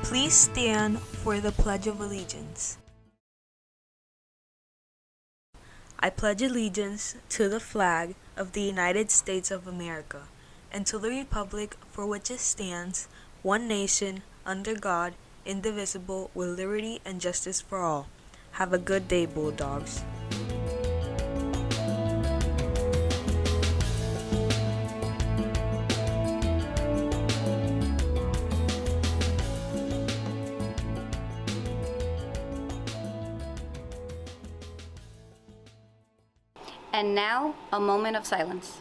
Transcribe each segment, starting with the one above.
Please stand for the Pledge of Allegiance. I pledge allegiance to the flag of the United States of America and to the republic for which it stands, one nation, under God, indivisible, with liberty and justice for all. Have a good day, Bulldogs. And now, a moment of silence.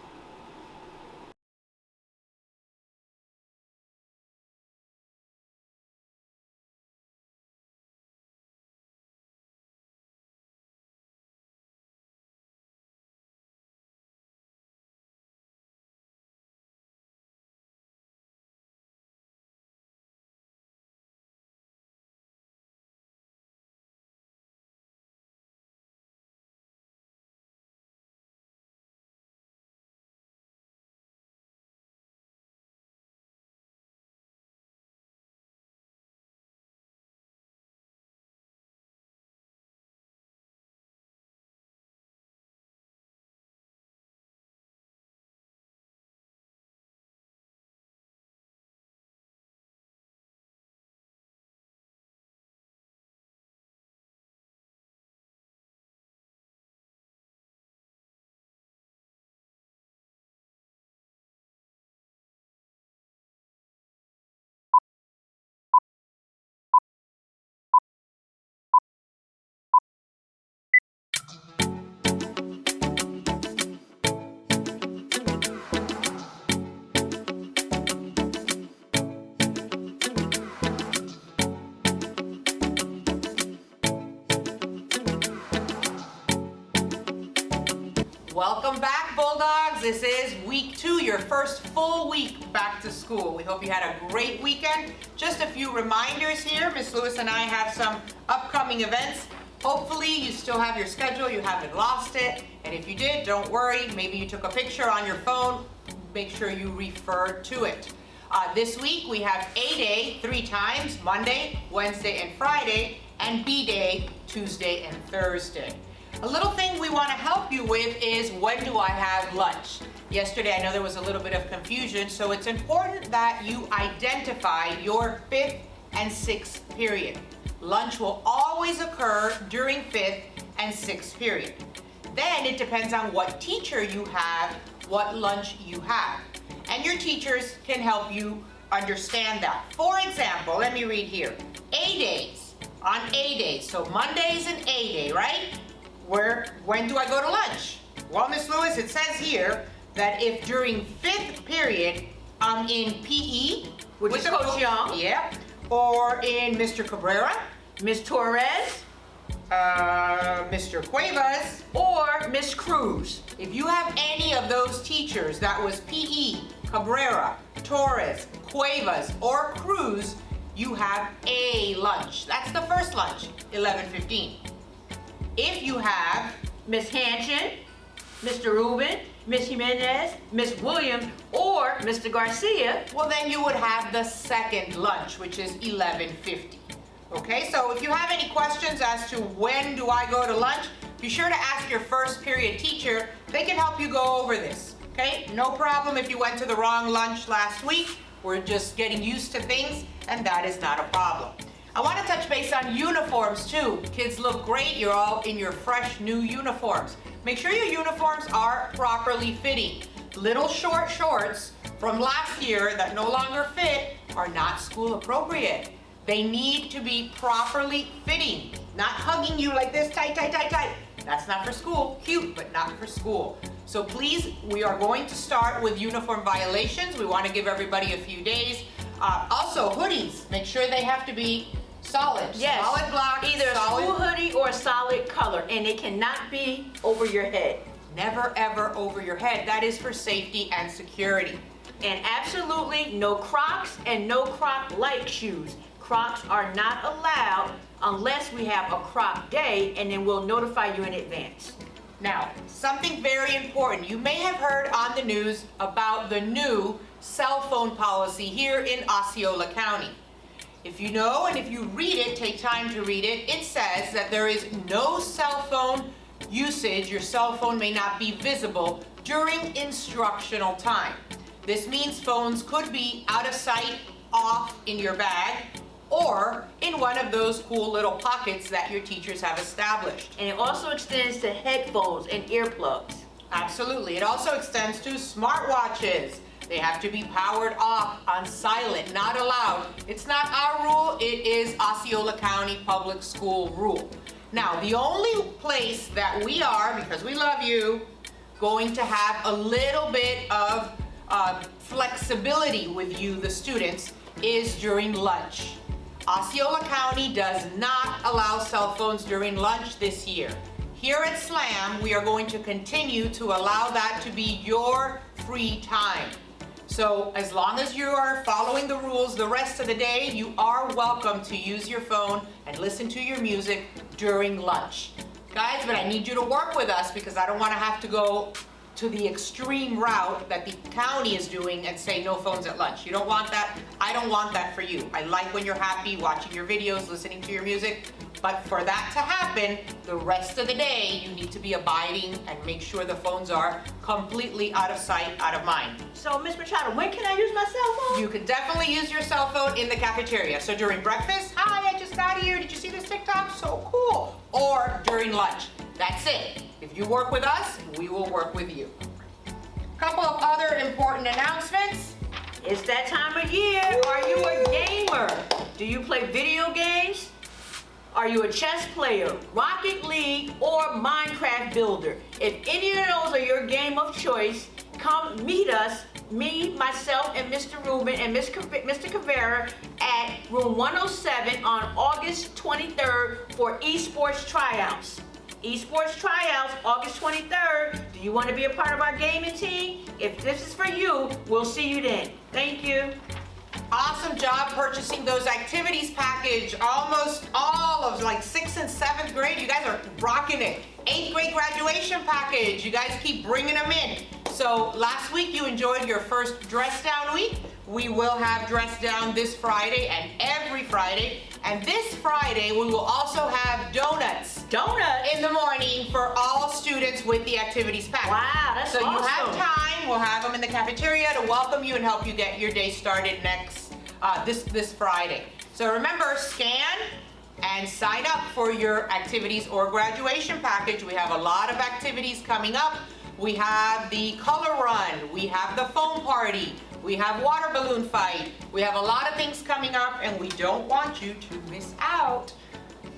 Welcome back, Bulldogs. This is week 2, your first full week back to school. We hope you had a great weekend. Just a few reminders here. Miss Lewis and I have some upcoming events. Hopefully you still have your schedule, you haven't lost it. And if you did, don't worry. Maybe you took a picture on your phone. Make sure you refer to it. This week we have A Day 3 times, Monday, Wednesday, and Friday, and B Day, Tuesday and Thursday. A little thing we want to help you with is, when do I have lunch? Yesterday I know there was a little bit of confusion, so it's important that you identify your 5th and 6th period. Lunch will always occur during 5th and 6th period. Then it depends on what teacher you have, what lunch you have. And your teachers can help you understand that. For example, let me read here. A days, on A days, so Monday's an A day, right? When do I go to lunch? Well, Miss Lewis, it says here that if during 5th period I'm in PE, which is Coach Young, yeah, or in Mr. Cabrera, Miss Torres, Mr. Cuevas, or Miss Cruz. If you have any of those teachers that was PE, Cabrera, Torres, Cuevas, or Cruz, you have a lunch. That's the first lunch, 11:15. If you have Miss Hanchin, Mr. Rubin, Miss Jimenez, Miss Williams, or Mr. Garcia, well then you would have the second lunch, which is 11:50. Okay, so if you have any questions as to when do I go to lunch, be sure to ask your first period teacher. They can help you go over this. Okay, no problem if you went to the wrong lunch last week. We're just getting used to things, and that is not a problem. I want to touch base on uniforms too. Kids look great. You're all in your fresh new uniforms. Make sure your uniforms are properly fitting. Little short shorts from last year that no longer fit are not school appropriate. They need to be properly fitting, not hugging you like this, tight, tight, tight, tight. That's not for school. Cute, but not for school. So please, we are going to start with uniform violations. We want to give everybody a few days. Also, hoodies, make sure they have to be solid. Yes. Solid block. Either solid. a school hoodie or a solid color, and it cannot be over your head. Never ever over your head. That is for safety and security. And absolutely no Crocs and no Croc-like shoes. Crocs are not allowed unless we have a Croc day, and then we'll notify you in advance. Now, something very important. You may have heard on the news about the new cell phone policy here in Osceola County. If you know and if you read it, take time to read it, it says that there is no cell phone usage. Your cell phone may not be visible during instructional time. This means phones could be out of sight, off in your bag, or in one of those cool little pockets that your teachers have established. And it also extends to headphones and earplugs. Absolutely. It also extends to smartwatches. They have to be powered off on silent, not allowed. It's not our rule, it is Osceola County Public School rule. Now, the only place that we are, because we love you, going to have a little bit of flexibility with you, the students, is during lunch. Osceola County does not allow cell phones during lunch this year. Here at SLAM, we are going to continue to allow that to be your free time. So as long as you are following the rules the rest of the day, you are welcome to use your phone and listen to your music during lunch. Guys, but I need you to work with us because I don't want to have to go to the extreme route that the county is doing and say no phones at lunch. You don't want that. I don't want that for you. I like when you're happy watching your videos, listening to your music, but for that to happen, the rest of the day, you need to be abiding and make sure the phones are completely out of sight, out of mind. So, Ms. Machado, when can I use my cell phone? You can definitely use your cell phone in the cafeteria. So during breakfast, hi, I just got here. Did you see this TikTok? So cool. Or during lunch. That's it. If you work with us, we will work with you. Couple of other important announcements. It's that time of year. Are you a gamer? Do you play video games? Are you a chess player, Rocket League, or Minecraft builder? If any of those are your game of choice, come meet us, me, myself, and Mr. Rubin and Mr. Caveira at room 107 on August 23rd for esports tryouts. Esports tryouts, August 23rd. Do you want to be a part of our gaming team? If this is for you, we'll see you then. Thank you. Awesome job purchasing those activities package. Almost all of like 6th and 7th grade. You guys are rocking it. 8th grade graduation package. You guys keep bringing them in. So last week you enjoyed your first dress down week. We will have dress down this Friday and every Friday. And this Friday we will also have donuts. Donuts? In the morning for all students with the activities package. Wow, that's so awesome. You have time. We'll have them in the cafeteria to welcome you and help you get your day started this Friday. So remember, scan and sign up for your activities or graduation package. We have a lot of activities coming up. We have the color run. We have the foam party. We have water balloon fight. We have a lot of things coming up and we don't want you to miss out.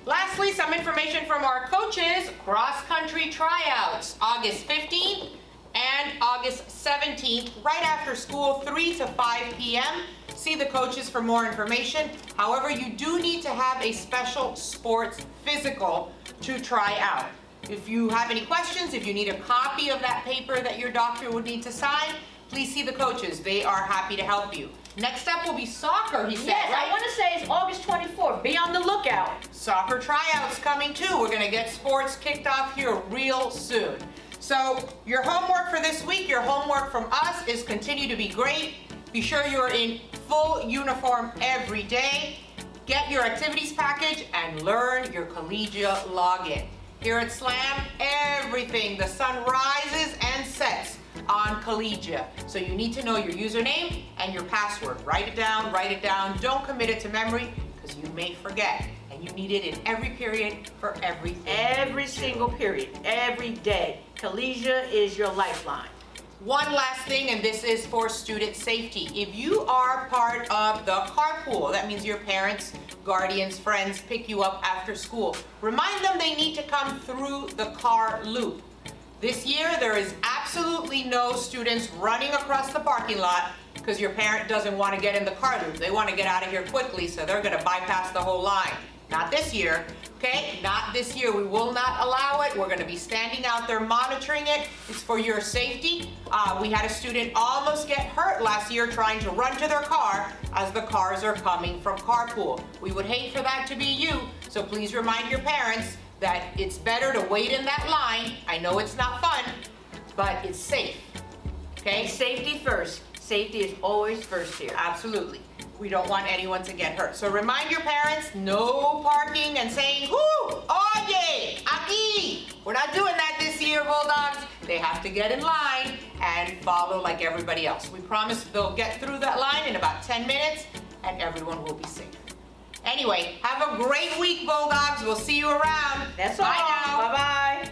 Lastly, some information from our coaches. Cross-country tryouts, August 15th and August 17th, right after school, 3 to 5 p.m. See the coaches for more information. However, you do need to have a special sports physical to try out. If you have any questions, if you need a copy of that paper that your doctor would need to sign, please see the coaches. They are happy to help you. Next up will be soccer, he said, yes, right? I want to say it's August 24th. Be on the lookout. Soccer tryouts coming too. We're going to get sports kicked off here real soon. So your homework for this week, your homework from us is continue to be great. Be sure you're in full uniform every day. Get your activities package and learn your collegiate login. Here at SLAM, everything, the sun rises and sets on Collegia. So you need to know your username and your password. Write it down, write it down. Don't commit it to memory because you may forget. And you need it in every period for everything. Every single period, every day. Collegia is your lifeline. One last thing, and this is for student safety. If you are part of the carpool, that means your parents, guardians, friends pick you up after school, remind them they need to come through the car loop. This year, there is absolutely no students running across the parking lot because your parent doesn't want to get in the car loop. They want to get out of here quickly, so they're going to bypass the whole line. Not this year, okay? Not this year. We will not allow it. We're going to be standing out there monitoring it. It's for your safety. We had a student almost get hurt last year trying to run to their car as the cars are coming from carpool. We would hate for that to be you, so please remind your parents that it's better to wait in that line. I know it's not fun, but it's safe, okay? And safety first. Safety is always first here. Absolutely. We don't want anyone to get hurt. So remind your parents, no parking and saying, "Whoo, oye, aquí." We're not doing that this year, Bulldogs. They have to get in line and follow like everybody else. We promise they'll get through that line in about 10 minutes and everyone will be safe. Anyway, have a great week, Bulldogs. We'll see you around. That's all. Bye now. Bye-bye.